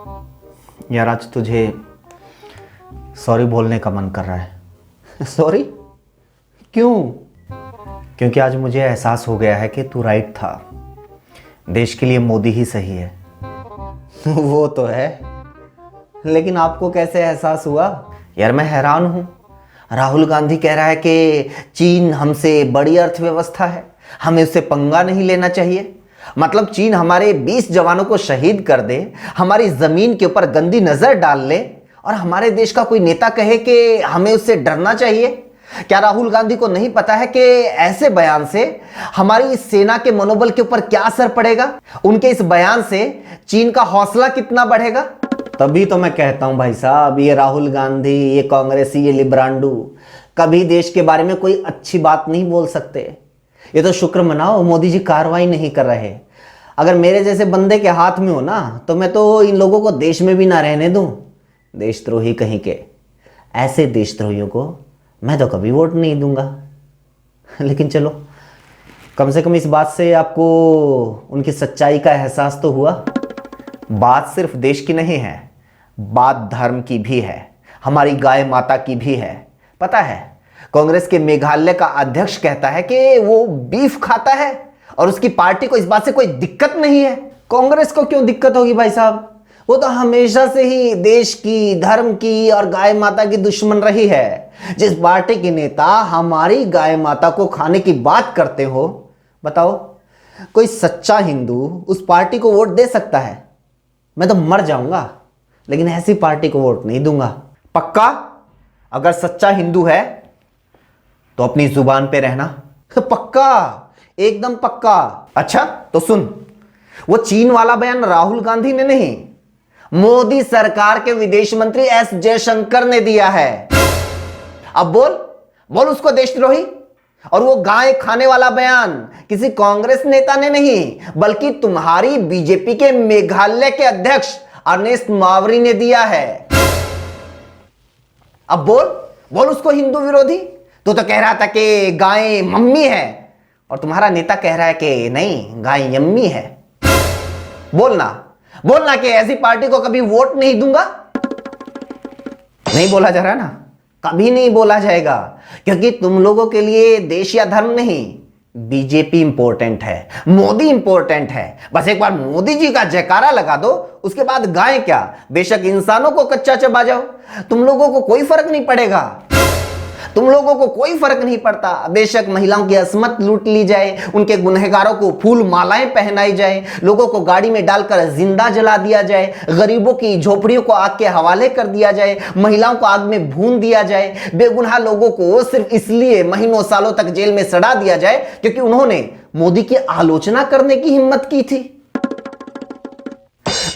यार आज तुझे सॉरी बोलने का मन कर रहा है। सॉरी क्यों? क्योंकि आज मुझे एहसास हो गया है कि तू राइट था। देश के लिए मोदी ही सही है। वो तो है, लेकिन आपको कैसे एहसास हुआ? यार मैं हैरान हूं। राहुल गांधी कह रहा है कि चीन हमसे बड़ी अर्थव्यवस्था है, हमें उससे पंगा नहीं लेना चाहिए। मतलब चीन हमारे 20 जवानों को शहीद कर दे, हमारी जमीन के ऊपर गंदी नजर डाल ले, और हमारे देश का कोई नेता कहे कि हमें उससे डरना चाहिए। क्या राहुल गांधी को नहीं पता है कि ऐसे बयान से हमारी सेना के मनोबल के ऊपर क्या असर पड़ेगा? उनके इस बयान से चीन का हौसला कितना बढ़ेगा? तभी तो मैं कहता हूं भाई साहब, ये राहुल गांधी, ये कांग्रेसी, ये लिब्रांडू कभी देश के बारे में कोई अच्छी बात नहीं बोल सकते। ये तो शुक्र मनाओ मोदी जी कार्रवाई नहीं कर रहे। अगर मेरे जैसे बंदे के हाथ में हो ना, तो मैं तो इन लोगों को देश में भी ना रहने दूं। देशद्रोही कहीं के। ऐसे देशद्रोहियों को मैं तो कभी वोट नहीं दूंगा। लेकिन चलो, कम से कम इस बात से आपको उनकी सच्चाई का एहसास तो हुआ। बात सिर्फ देश की नहीं है, बात धर्म की भी है, हमारी गाय माता की भी है। पता है, कांग्रेस के मेघालय का अध्यक्ष कहता है कि वो बीफ खाता है और उसकी पार्टी को इस बात से कोई दिक्कत नहीं है। कांग्रेस को क्यों दिक्कत होगी भाई साहब? वो तो हमेशा से ही देश की, धर्म की और गाय माता की दुश्मन रही है। जिस पार्टी के नेता हमारी गाय माता को खाने की बात करते हो, बताओ कोई सच्चा हिंदू उस पार्टी को वोट दे सकता है? मैं तो मर जाऊंगा, लेकिन ऐसी पार्टी को वोट नहीं दूंगा। पक्का? अगर सच्चा हिंदू है तो अपनी जुबान पे रहना। पक्का, एकदम पक्का। अच्छा तो सुन, वो चीन वाला बयान राहुल गांधी ने नहीं, मोदी सरकार के विदेश मंत्री एस जयशंकर ने दिया है। अब बोल बोल उसको देशद्रोही? और वो गाय खाने वाला बयान किसी कांग्रेस नेता ने नहीं, बल्कि तुम्हारी बीजेपी के मेघालय के अध्यक्ष अर्नेस्ट मावरी ने दिया है। अब बोल बोल उसको हिंदू विरोधी? तो कह रहा था कि गाय मम्मी है, और तुम्हारा नेता कह रहा है कि नहीं, गाय यम्मी है। बोलना बोलना कि ऐसी पार्टी को कभी वोट नहीं दूंगा। नहीं बोला जा रहा ना? कभी नहीं बोला जाएगा, क्योंकि तुम लोगों के लिए देश या धर्म नहीं, बीजेपी इंपॉर्टेंट है, मोदी इंपॉर्टेंट है। बस एक बार मोदी जी का जयकारा लगा दो, उसके बाद गाय क्या, बेशक इंसानों को कच्चा चबा जाओ, तुम लोगों को कोई फर्क नहीं पड़ेगा। तुम लोगों को कोई फर्क नहीं पड़ता। बेशक महिलाओं की अस्मत लूट ली जाए, उनके गुनहगारों को फूल मालाएं पहनाई जाए, लोगों को गाड़ी में डालकर जिंदा जला दिया जाए, गरीबों की झोपड़ियों को आग के हवाले कर दिया जाए, महिलाओं को आग में भून दिया जाए, बेगुनाह लोगों को सिर्फ इसलिए महीनों सालों तक जेल में सड़ा दिया जाए क्योंकि उन्होंने मोदी की आलोचना करने की हिम्मत की थी।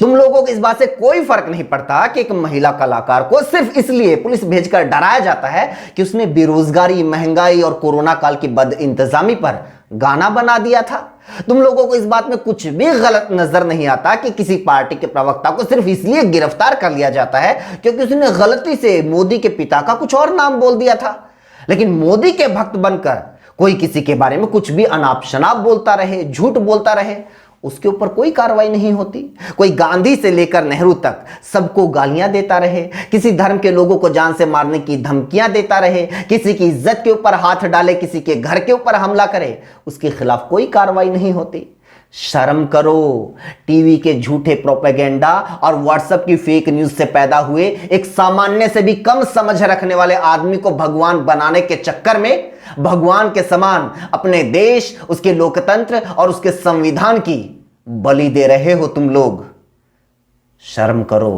तुम लोगों को इस बात से कोई फर्क नहीं पड़ता कि एक महिला कलाकार को सिर्फ इसलिए पुलिस भेजकर डराया जाता है कि उसने बेरोजगारी, महंगाई और कोरोना काल की बदइंतजामी पर गाना बना दिया था। तुम लोगों को इस बात में कुछ भी गलत नजर नहीं आता कि किसी पार्टी के प्रवक्ता को सिर्फ इसलिए गिरफ्तार कर लिया जाता है क्योंकि उसने गलती से मोदी के पिता का कुछ और नाम बोल दिया था। लेकिन मोदी के भक्त बनकर कोई किसी के बारे में कुछ भी अनाप शनाप बोलता रहे, झूठ बोलता रहे, उसके ऊपर कोई कार्रवाई नहीं होती। कोई गांधी से लेकर नेहरू तक सबको गालियां देता रहे, किसी धर्म के लोगों को जान से मारने की धमकियां देता रहे, किसी की इज्जत के ऊपर हाथ डाले, किसी के घर के ऊपर हमला करे, उसके खिलाफ कोई कार्रवाई नहीं होती। शर्म करो। टीवी के झूठे प्रोपेगेंडा और व्हाट्सएप की फेक न्यूज से पैदा हुए एक सामान्य से भी कम समझ रखने वाले आदमी को भगवान बनाने के चक्कर में भगवान के समान अपने देश, उसके लोकतंत्र और उसके संविधान की बलि दे रहे हो तुम लोग। शर्म करो।